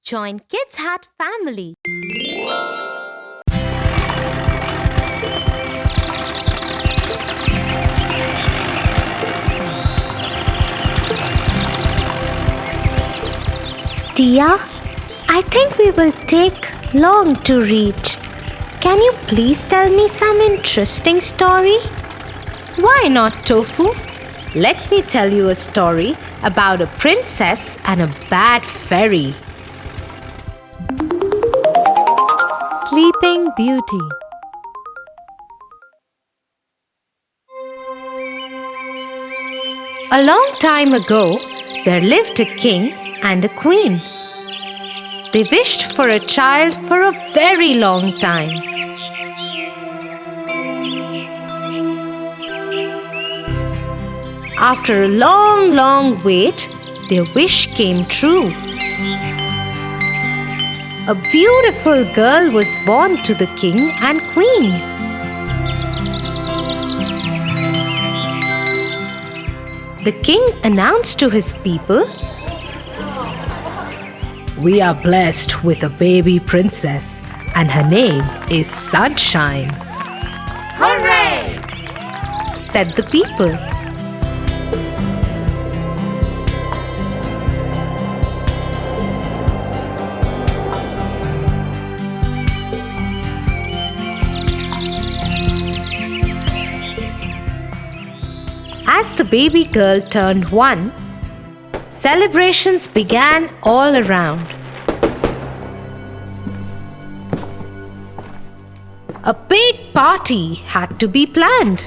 Join Kids Hat family. Tia, I think we will take long to reach. Can you please tell me some interesting story? Why not, Tofu? Let me tell you a story about a princess and a bad fairy. Sleeping Beauty. A long time ago, there lived a king and a queen. They wished for a child for a very long time. After a long wait, their wish came true. A beautiful girl was born to the king and queen. The king announced to his people, "We are blessed with a baby princess, and her name is Sunshine." "Hooray!" said the people. As the baby girl turned 1, celebrations began all around. A big party had to be planned.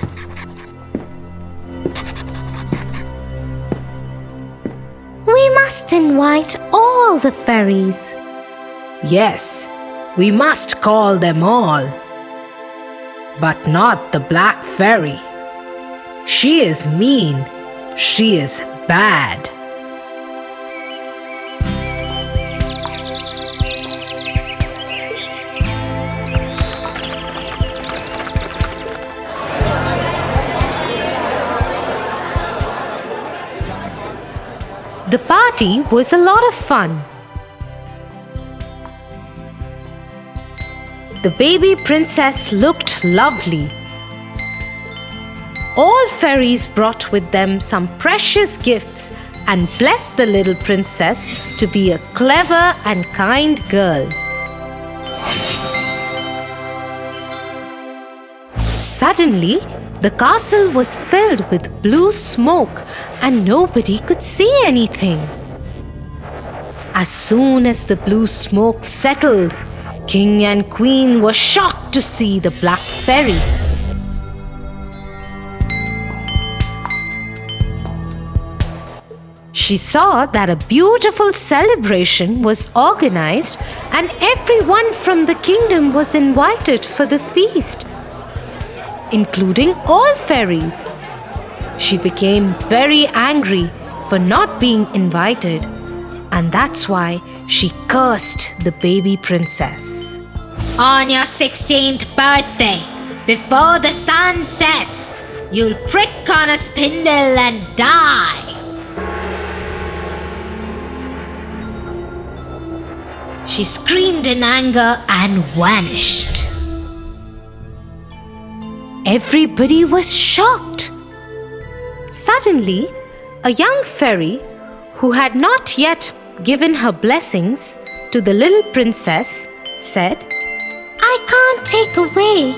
We must invite all the fairies. Yes, we must call them all. But not the black fairy. She is mean. She is bad. The party was a lot of fun. The baby princess looked lovely. All fairies brought with them some precious gifts and blessed the little princess to be a clever and kind girl. Suddenly, the castle was filled with blue smoke and nobody could see anything. As soon as the blue smoke settled, King and Queen were shocked to see the black fairy. She saw that a beautiful celebration was organized and everyone from the kingdom was invited for the feast, including all fairies. She became very angry for not being invited, and that's why she cursed the baby princess. On your 16th birthday, before the sun sets, you'll prick on a spindle and die. She screamed in anger and vanished. Everybody was shocked. Suddenly, a young fairy who had not yet given her blessings to the little princess said, "I can't take away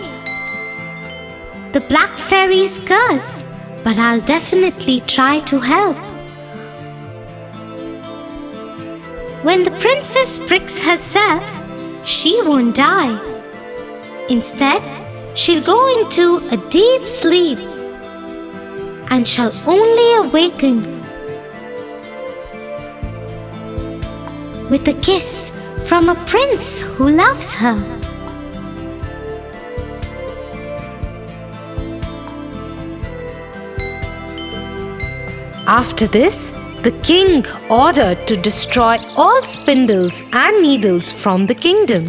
the black fairy's curse, but I'll definitely try to help. When the princess pricks herself, she won't die. Instead, she'll go into a deep sleep and shall only awaken with a kiss from a prince who loves her." After this, the king ordered to destroy all spindles and needles from the kingdom.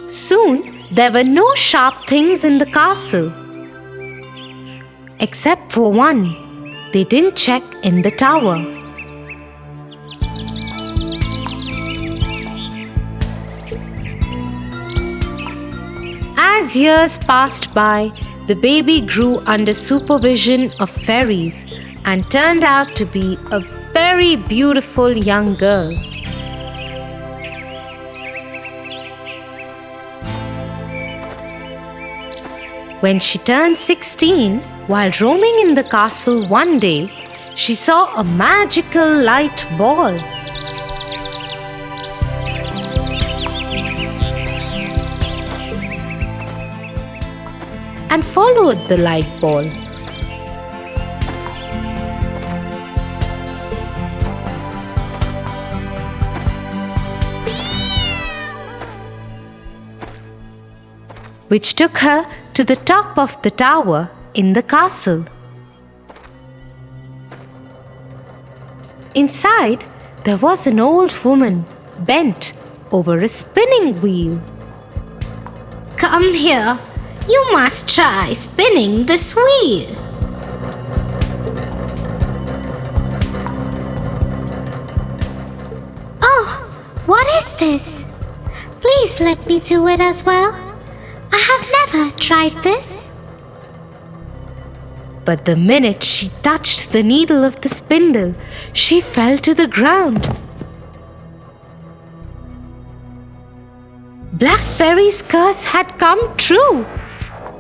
Soon, there were no sharp things in the castle. Except for one, they didn't check in the tower. As years passed by, the baby grew under supervision of fairies and turned out to be a very beautiful young girl. When she turned 16, while roaming in the castle one day, she saw a magical light ball. And followed the light ball. Which took her to the top of the tower in the castle. Inside, there was an old woman bent over a spinning wheel. Come here. You must try spinning this wheel. Oh, what is this? Please let me do it as well. I have never tried this. But the minute she touched the needle of the spindle, she fell to the ground. Black Fairy's curse had come true.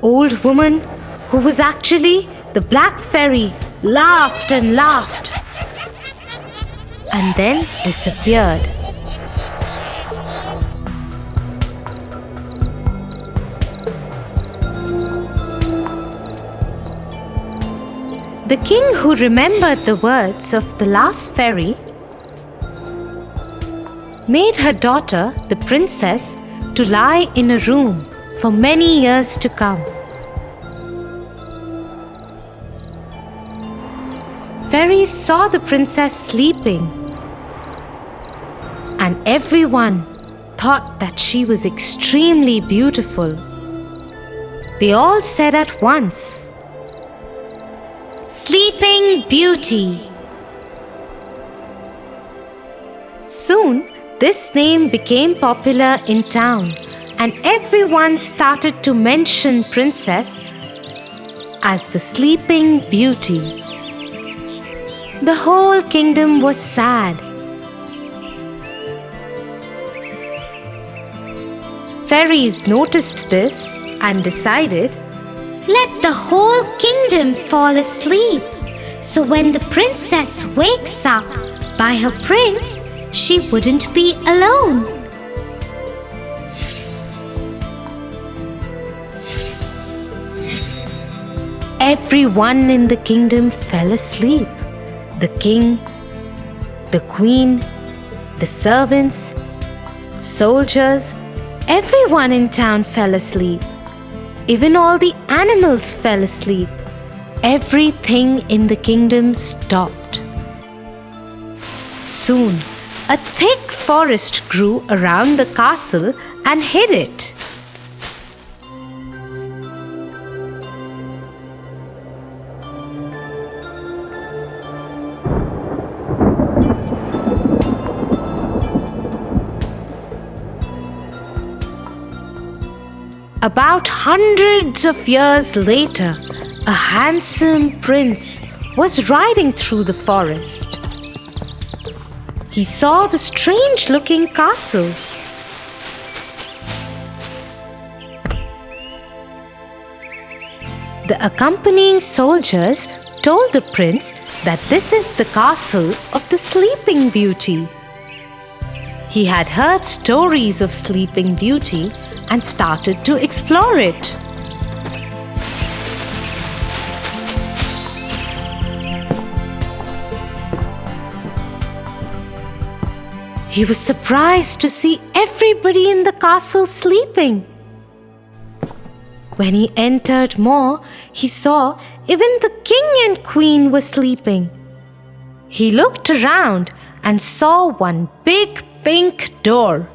Old woman, who was actually the Black Fairy, laughed and laughed and then disappeared. The king, who remembered the words of the last fairy, made her daughter, the princess, to lie in a room for many years to come. Fairies saw the princess sleeping, and everyone thought that she was extremely beautiful. They all said at once, Sleeping Beauty. Soon, this name became popular in town, and everyone started to mention Princess as the Sleeping Beauty. The whole kingdom was sad. Fairies noticed this and decided, Let the whole kingdom fall asleep, so when the princess wakes up by her prince, she wouldn't be alone. Everyone in the kingdom fell asleep. The king, the queen, the servants, soldiers, everyone in town fell asleep. Even all the animals fell asleep. Everything in the kingdom stopped. Soon, a thick forest grew around the castle and hid it. About hundreds of years later, a handsome prince was riding through the forest. He saw the strange-looking castle. The accompanying soldiers told the prince that this is the castle of the Sleeping Beauty. He had heard stories of Sleeping Beauty and started to explore it. He was surprised to see everybody in the castle sleeping. When he entered more, he saw even the king and queen were sleeping. He looked around and saw one big pink door.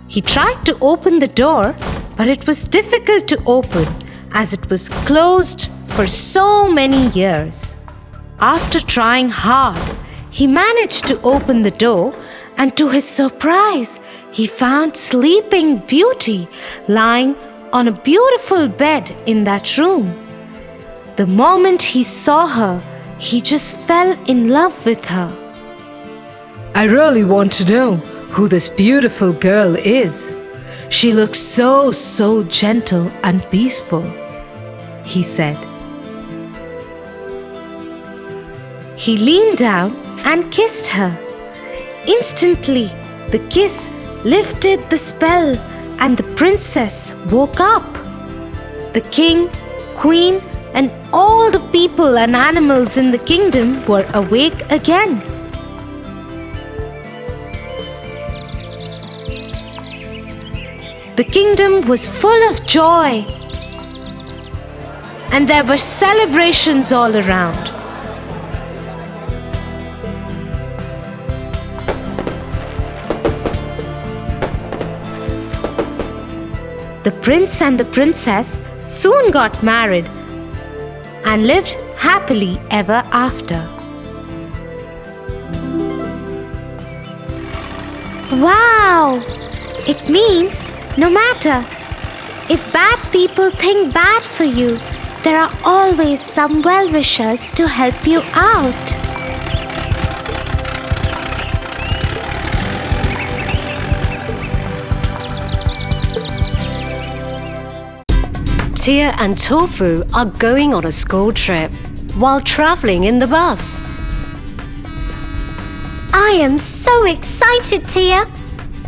He tried to open the door, but it was difficult to open as it was closed for so many years. After trying hard, he managed to open the door and to his surprise, he found Sleeping Beauty lying on a beautiful bed in that room. The moment he saw her, he just fell in love with her. "I really want to know who this beautiful girl is. She looks so gentle and peaceful," he said. He leaned down and kissed her. Instantly, the kiss lifted the spell and the princess woke up. The king, queen, and all the people and animals in the kingdom were awake again. The kingdom was full of joy, and there were celebrations all around. The prince and the princess soon got married and lived happily ever after. Wow! It means no matter if bad people think bad for you, there are always some well-wishers to help you out. Tia and Tofu are going on a school trip while traveling in the bus. I am so excited, Tia.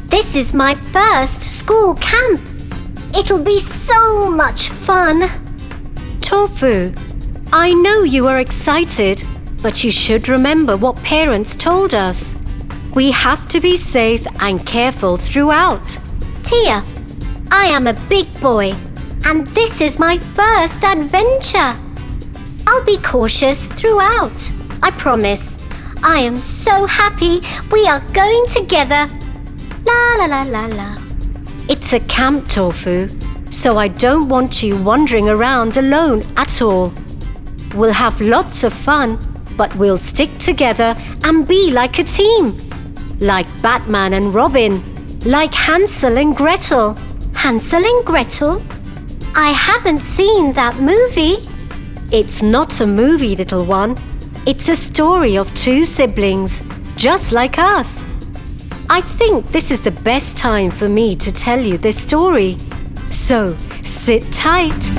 This is my first school camp. It'll be so much fun. Tofu, I know you are excited, but you should remember what parents told us. We have to be safe and careful throughout. Tia, I am a big boy, and this is my first adventure. I'll be cautious throughout, I promise. I am so happy we are going together. La la la la la. It's a camp, Tofu, so I don't want you wandering around alone at all. We'll have lots of fun, but we'll stick together and be like a team. Like Batman and Robin, like Hansel and Gretel. Hansel and Gretel? I haven't seen that movie. It's not a movie, little one. It's a story of two siblings, just like us. I think this is the best time for me to tell you this story. So, sit tight.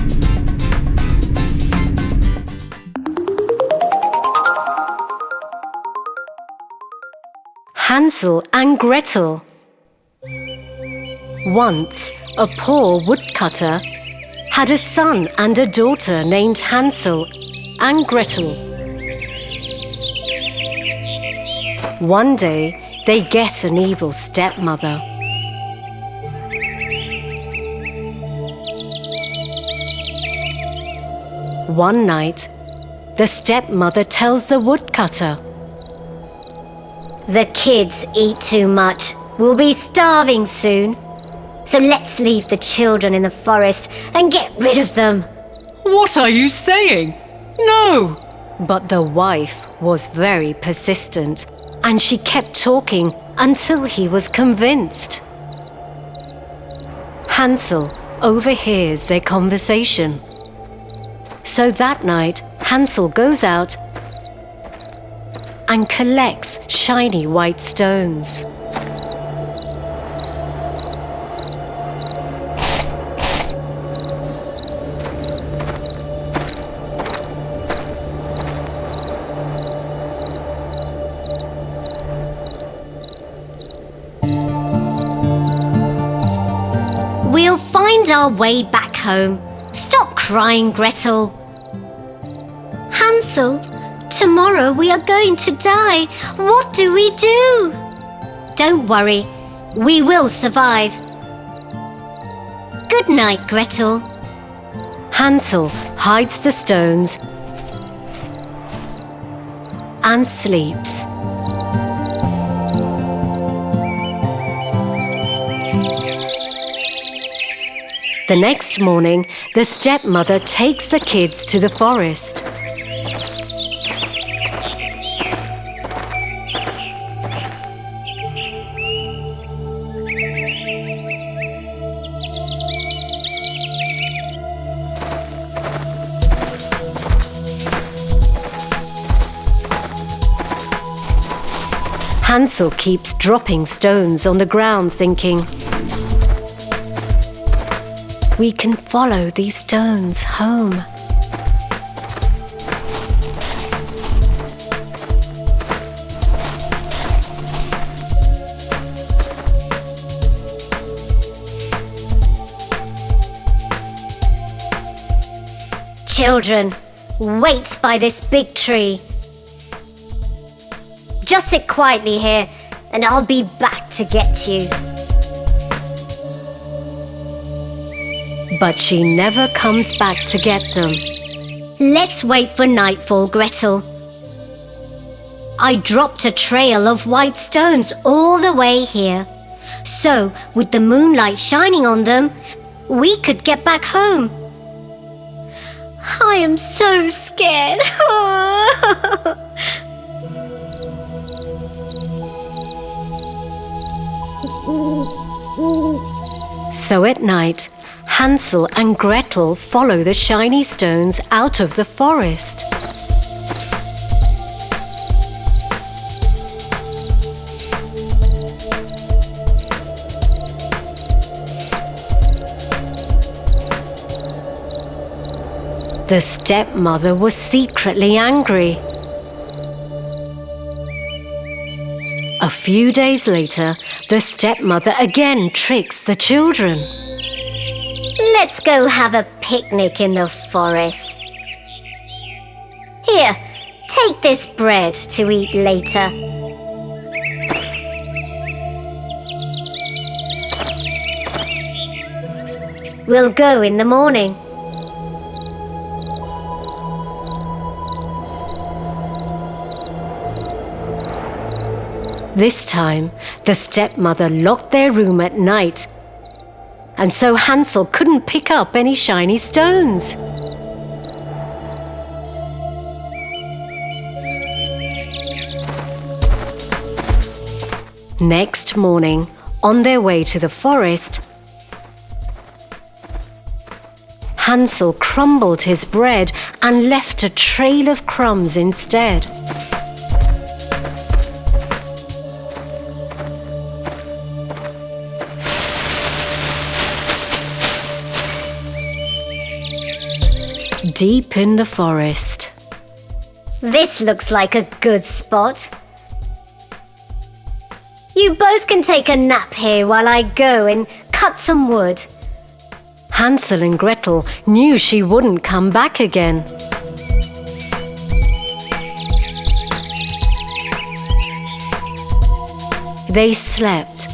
Hansel and Gretel. Once, a poor woodcutter had a son and a daughter named Hansel and Gretel. One day, they get an evil stepmother. One night, the stepmother tells the woodcutter, The kids eat too much. We'll be starving soon. So let's leave the children in the forest and get rid of them. What are you saying? No! But the wife was very persistent, and she kept talking until he was convinced. Hansel overhears their conversation. So that night, Hansel goes out and collects shiny white stones. We'll find our way back home. Stop crying, Gretel. Hansel, tomorrow we are going to die. What do we do? Don't worry, we will survive. Good night, Gretel. Hansel hides the stones and sleeps. The next morning, the stepmother takes the kids to the forest. Hansel keeps dropping stones on the ground, thinking, we can follow these stones home. Children, wait by this big tree. Just sit quietly here, and I'll be back to get you. But she never comes back to get them. Let's wait for nightfall, Gretel. I dropped a trail of white stones all the way here. So, with the moonlight shining on them, we could get back home. I am so scared. So at night, Hansel and Gretel follow the shiny stones out of the forest. The stepmother was secretly angry. A few days later, the stepmother again tricks the children. Let's go have a picnic in the forest. Here, take this bread to eat later. We'll go in the morning. This time, the stepmother locked their room at night, and so Hansel couldn't pick up any shiny stones. Next morning, on their way to the forest, Hansel crumbled his bread and left a trail of crumbs instead. Deep in the forest. This looks like a good spot. You both can take a nap here while I go and cut some wood. Hansel and Gretel knew she wouldn't come back again. They slept.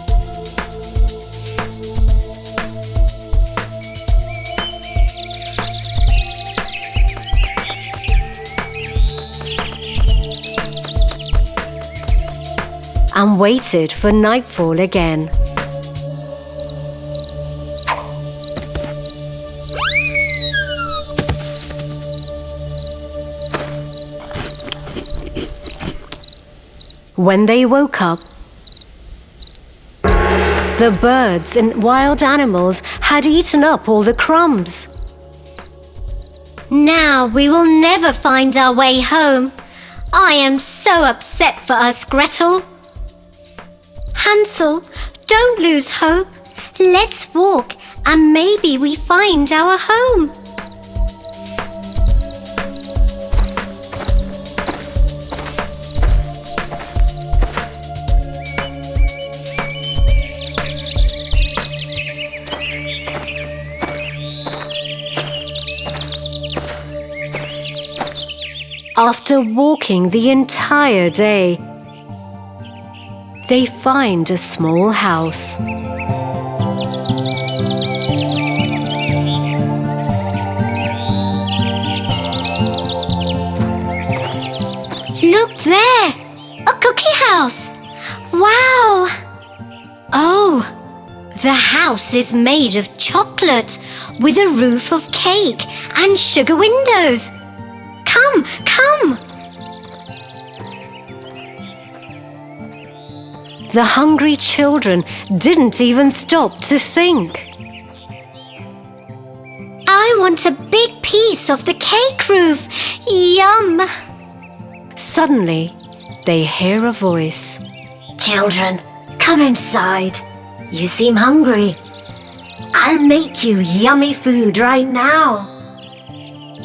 And waited for nightfall again. When they woke up, the birds and wild animals had eaten up all the crumbs. Now we will never find our way home. I am so upset for us, Gretel. Hansel, don't lose hope. Let's walk and maybe we find our home. After walking the entire day, they find a small house. Look there! A cookie house! Wow! Oh, the house is made of chocolate with a roof of cake and sugar windows. Come, come! The hungry children didn't even stop to think. I want a big piece of the cake roof. Yum! Suddenly, they hear a voice. Children, come inside. You seem hungry. I'll make you yummy food right now.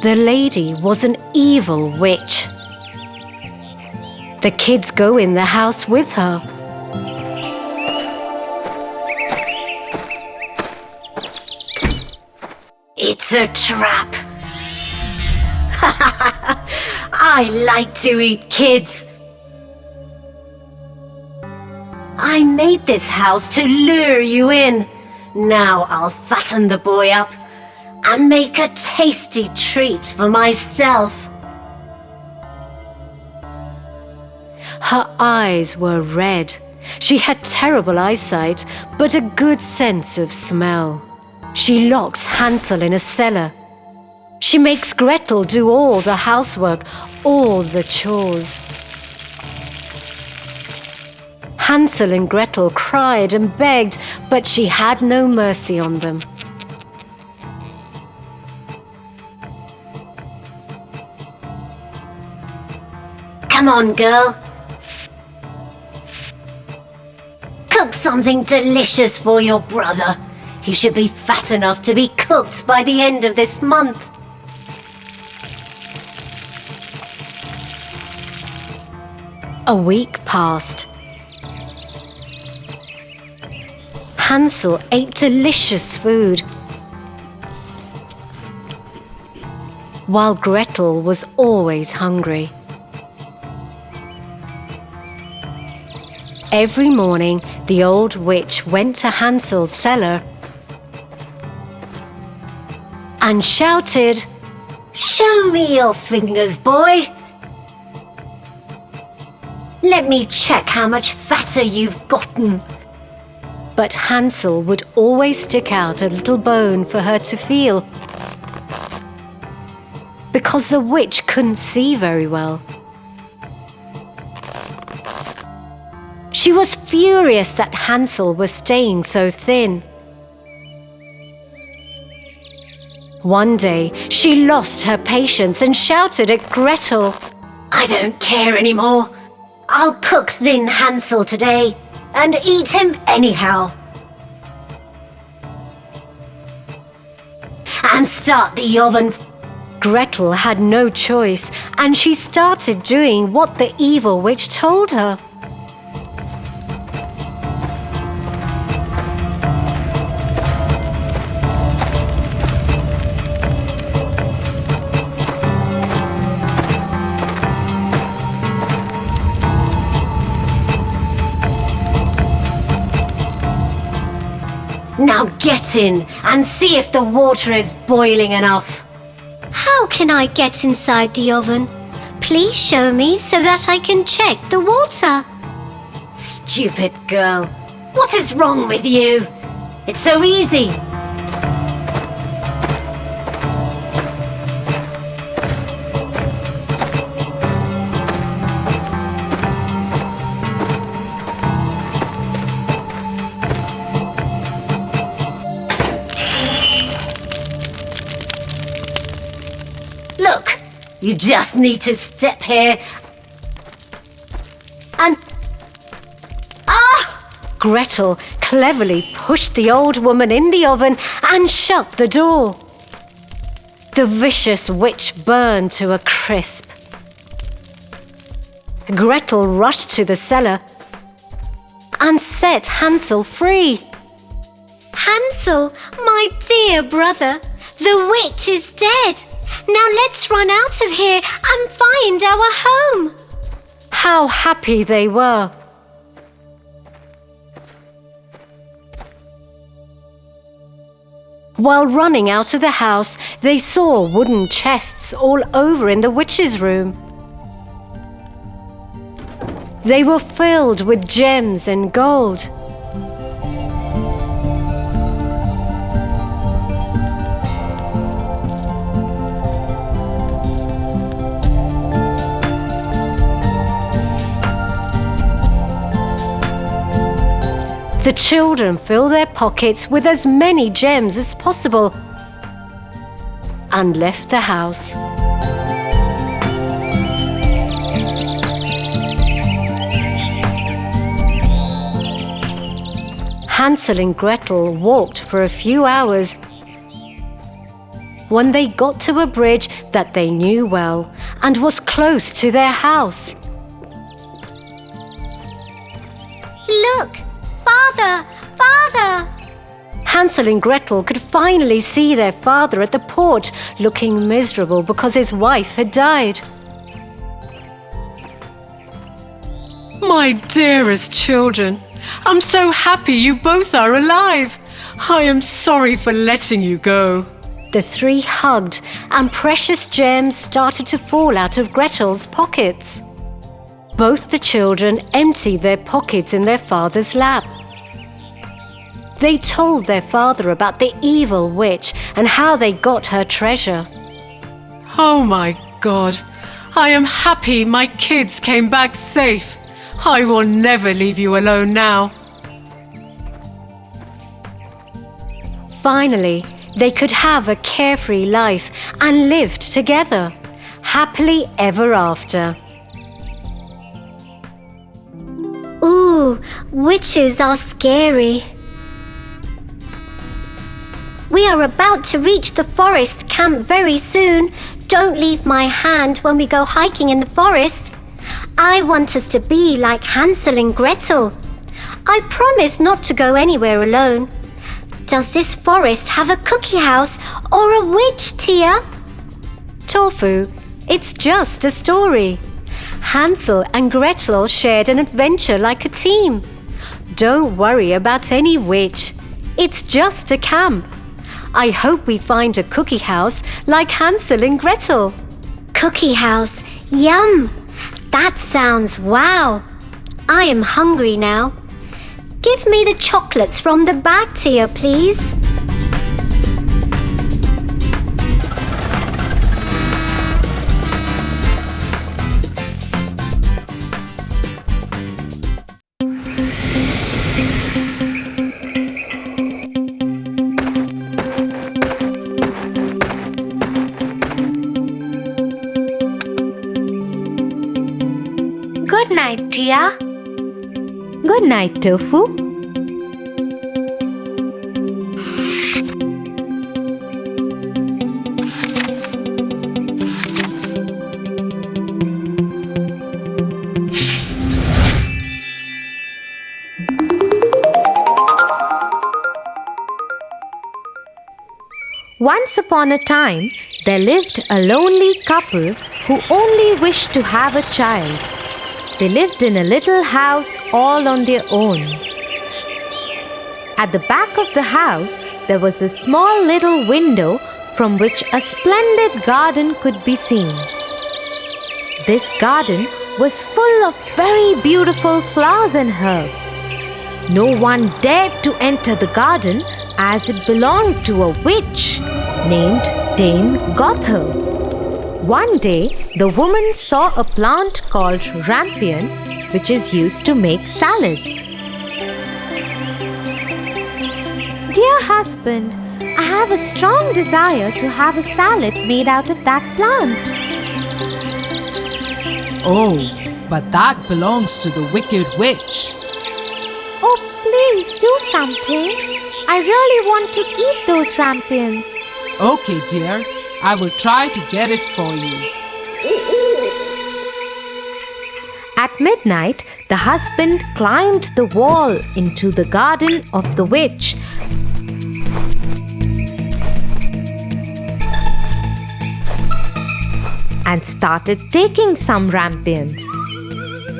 The lady was an evil witch. The kids go in the house with her. It's a trap. I like to eat kids. I made this house to lure you in. Now I'll fatten the boy up and make a tasty treat for myself. Her eyes were red. She had terrible eyesight, but a good sense of smell. She locks Hansel in a cellar. She makes Gretel do all the housework, all the chores. Hansel and Gretel cried and begged, but she had no mercy on them. Come on, girl. Cook something delicious for your brother. He should be fat enough to be cooked by the end of this month. A week passed. Hansel ate delicious food, while Gretel was always hungry. Every morning, the old witch went to Hansel's cellar and shouted, Show me your fingers, boy. Let me check how much fatter you've gotten. But Hansel would always stick out a little bone for her to feel, because the witch couldn't see very well. She was furious that Hansel was staying so thin. One day, she lost her patience and shouted at Gretel, I don't care anymore. I'll cook thin Hansel today and eat him anyhow. And start the oven. Gretel had no choice, and she started doing what the evil witch told her. Now get in and see if the water is boiling enough. How can I get inside the oven? Please show me so that I can check the water. Stupid girl. What is wrong with you? It's so easy. Look, you just need to step here and... Gretel cleverly pushed the old woman in the oven and shut the door. The vicious witch burned to a crisp. Gretel rushed to the cellar and set Hansel free. Hansel, my dear brother, the witch is dead. Now let's run out of here and find our home. How happy they were! While running out of the house, they saw wooden chests all over in the witch's room. They were filled with gems and gold. The children filled their pockets with as many gems as possible and left the house. Hansel and Gretel walked for a few hours. When they got to a bridge that they knew well and was close to their house. Look! Father! Father! Hansel and Gretel could finally see their father at the porch, looking miserable because his wife had died. My dearest children, I'm so happy you both are alive. I am sorry for letting you go. The three hugged, and precious gems started to fall out of Gretel's pockets. Both the children emptied their pockets in their father's lap. They told their father about the evil witch and how they got her treasure. Oh my God, I am happy my kids came back safe. I will never leave you alone now. Finally, they could have a carefree life and lived together, happily ever after. Ooh, witches are scary. We are about to reach the forest camp very soon. Don't leave my hand when we go hiking in the forest. I want us to be like Hansel and Gretel. I promise not to go anywhere alone. Does this forest have a cookie house or a witch, Tia? Tofu, it's just a story. Hansel and Gretel shared an adventure like a team. Don't worry about any witch. It's just a camp. I hope we find a cookie house like Hansel and Gretel. Cookie house, yum! That sounds wow! I am hungry now. Give me the chocolates from the bag, Tia, please. Good night, Tia. Good night, Tofu. Once upon a time, there lived a lonely couple who only wished to have a child. They lived in a little house all on their own. At the back of the house, there was a small little window from which a splendid garden could be seen. This garden was full of very beautiful flowers and herbs. No one dared to enter the garden as it belonged to a witch named Dame Gothel. One day, the woman saw a plant called rampion, which is used to make salads. Dear husband, I have a strong desire to have a salad made out of that plant. Oh, but that belongs to the wicked witch. Oh, please do something. I really want to eat those rampions. Okay, dear, I will try to get it for you. At midnight, the husband climbed the wall into the garden of the witch and started taking some rampions.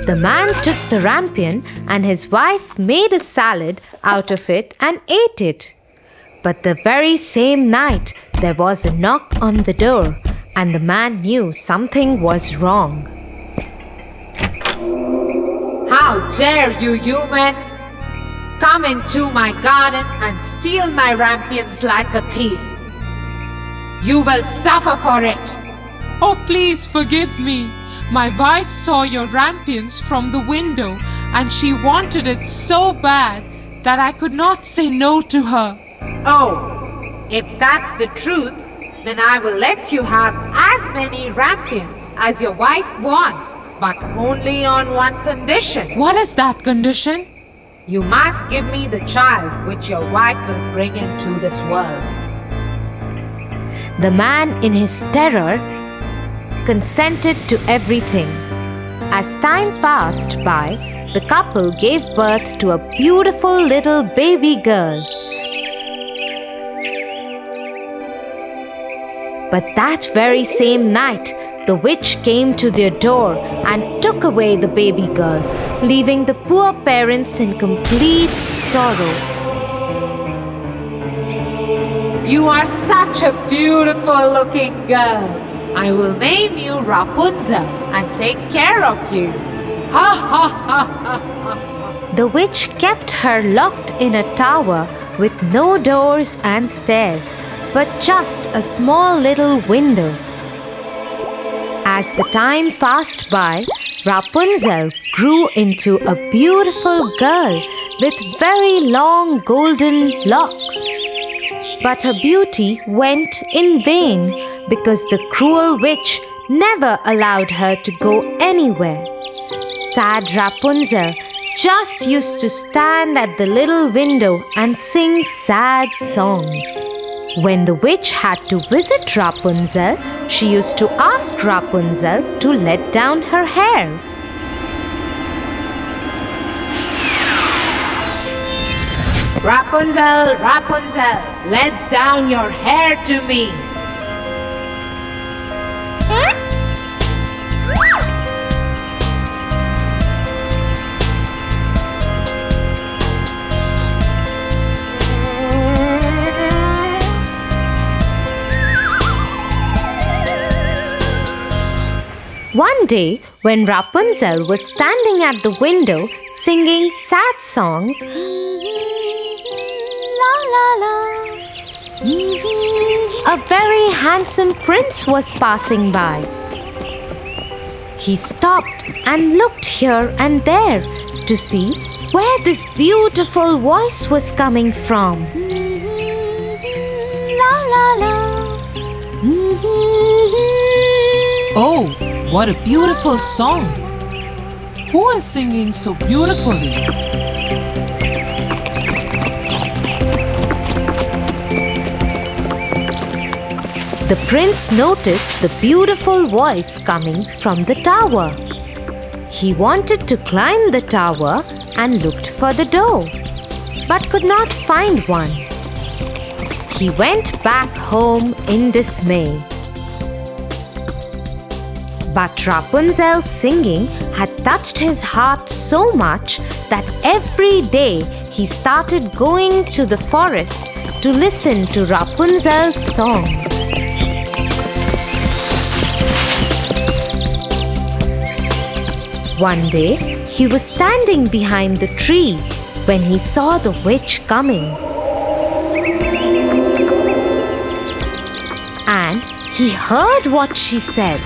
The man took the rampion and his wife made a salad out of it and ate it. But the very same night, there was a knock on the door and the man knew something was wrong. How dare you, human! Come into my garden and steal my rampions like a thief. You will suffer for it. Oh, please forgive me. My wife saw your rampions from the window and she wanted it so bad that I could not say no to her. Oh, if that's the truth, then I will let you have as many rampions as your wife wants, but only on one condition. What is that condition? You must give me the child which your wife will bring into this world. The man, in his terror, consented to everything. As time passed by, the couple gave birth to a beautiful little baby girl. But that very same night, the witch came to their door and took away the baby girl, leaving the poor parents in complete sorrow. You are such a beautiful looking girl. I will name you Rapunzel and take care of you. Ha ha ha ha. The witch kept her locked in a tower with no doors and stairs, but just a small little window. As the time passed by, Rapunzel grew into a beautiful girl with very long golden locks. But her beauty went in vain because the cruel witch never allowed her to go anywhere. Sad Rapunzel just used to stand at the little window and sing sad songs. When the witch had to visit Rapunzel, she used to ask Rapunzel to let down her hair. Rapunzel, Rapunzel, let down your hair to me. One day, when Rapunzel was standing at the window singing sad songs, a very handsome prince was passing by. He stopped and looked here and there to see where this beautiful voice was coming from. Oh, what a beautiful song! Who is singing so beautifully? The prince noticed the beautiful voice coming from the tower. He wanted to climb the tower and looked for the door, but could not find one. He went back home in dismay. But Rapunzel's singing had touched his heart so much that every day he started going to the forest to listen to Rapunzel's songs. One day, he was standing behind the tree when he saw the witch coming. And he heard what she said.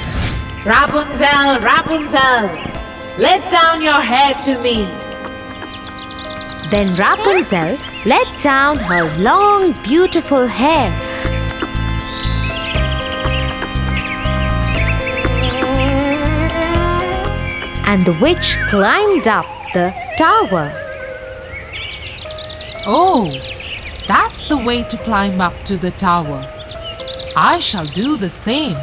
Rapunzel, Rapunzel, let down your hair to me. Then Rapunzel let down her long, beautiful hair. And the witch climbed up the tower. Oh, that's the way to climb up to the tower. I shall do the same.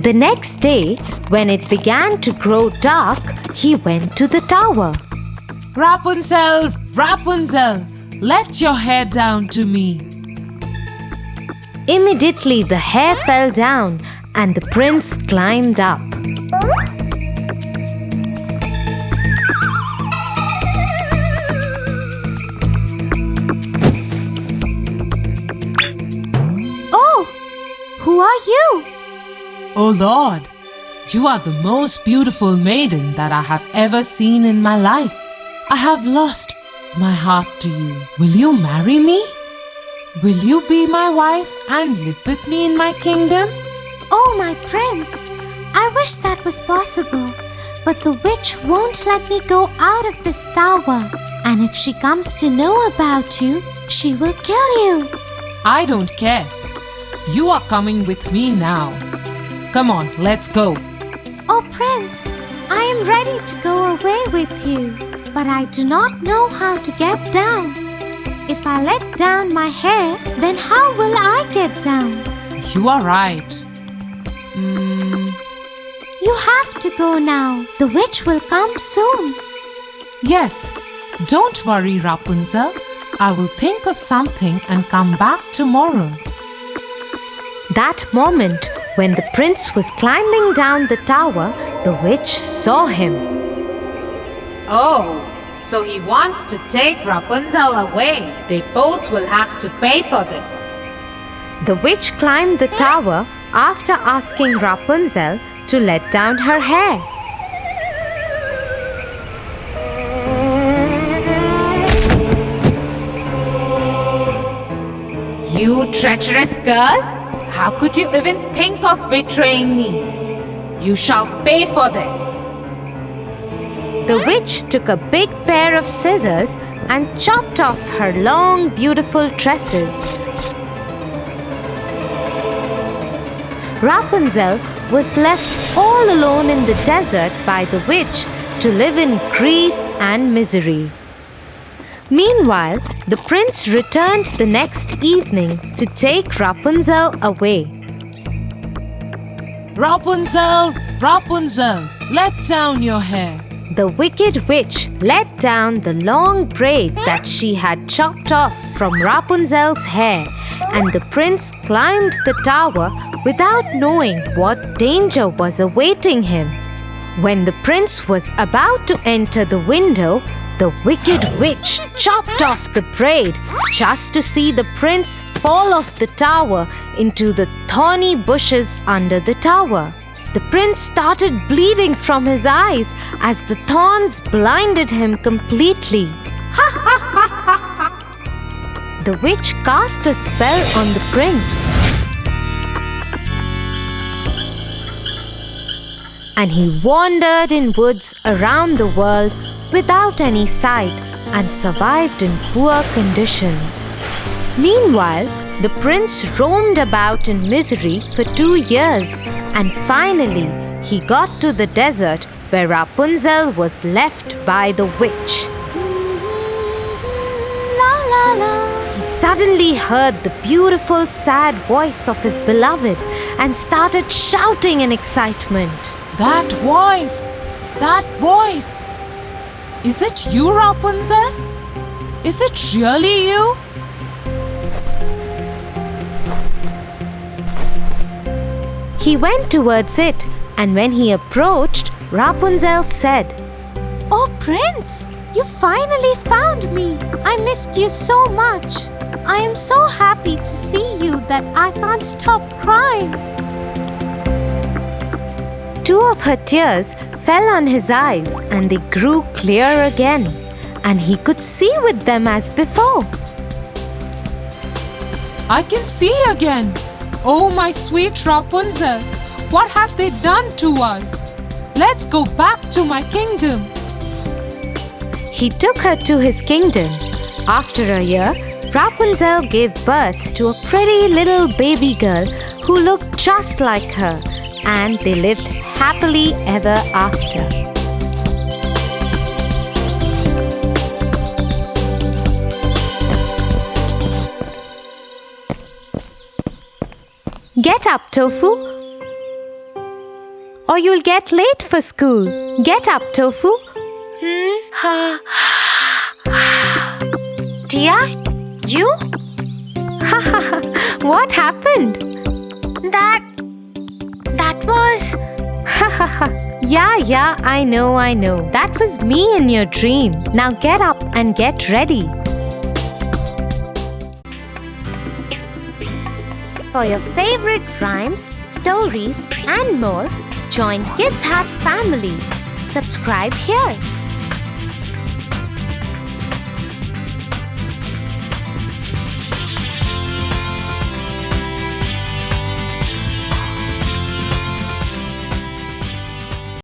The next day, when it began to grow dark, he went to the tower. Rapunzel, Rapunzel, let your hair down to me. Immediately the hair fell down and the prince climbed up. Oh, who are you? Oh Lord, you are the most beautiful maiden that I have ever seen in my life. I have lost my heart to you. Will you marry me? Will you be my wife and live with me in my kingdom? Oh, my prince, I wish that was possible, but the witch won't let me go out of this tower. And if she comes to know about you, she will kill you. I don't care. You are coming with me now. Come on, let's go. Oh, Prince, I am ready to go away with you, but I do not know how to get down. If I let down my hair, then how will I get down? You are right. You have to go now. The witch will come soon. Yes, don't worry, Rapunzel. I will think of something and come back tomorrow. That moment, when the prince was climbing down the tower, the witch saw him. Oh, so he wants to take Rapunzel away. They both will have to pay for this. The witch climbed the tower after asking Rapunzel to let down her hair. You treacherous girl! How could you even think of betraying me? You shall pay for this. The witch took a big pair of scissors and chopped off her long, beautiful tresses. Rapunzel was left all alone in the desert by the witch to live in grief and misery. Meanwhile, the prince returned the next evening to take Rapunzel away. Rapunzel, Rapunzel, let down your hair. The wicked witch let down the long braid that she had chopped off from Rapunzel's hair, and the prince climbed the tower without knowing what danger was awaiting him. When the prince was about to enter the window, the wicked witch chopped off the braid just to see the prince fall off the tower into the thorny bushes under the tower. The prince started bleeding from his eyes as the thorns blinded him completely. The witch cast a spell on the prince, and he wandered in woods around the world without any sight and survived in poor conditions. Meanwhile, the prince roamed about in misery for 2 years, and finally he got to the desert where Rapunzel was left by the witch. La la la. He suddenly heard the beautiful, sad voice of his beloved and started shouting in excitement. That voice! That voice! Is it you, Rapunzel? Is it really you? He went towards it, and when he approached, Rapunzel said, Oh, Prince, you finally found me. I missed you so much. I am so happy to see you that I can't stop crying. 2 of her tears fell on his eyes, and they grew clear again, and he could see with them as before. I can see again. Oh, my sweet Rapunzel, what have they done to us? Let's go back to my kingdom. He took her to his kingdom. After a year, Rapunzel gave birth to a pretty little baby girl who looked just like her, and they lived happily ever after. Get up, Tofu, or you'll get late for school. Get up, Tofu. Tia, you? What happened? That was... Yeah, I know. That was me in your dream. Now get up and get ready. For your favorite rhymes, stories and more, join Kids Hut family. Subscribe here.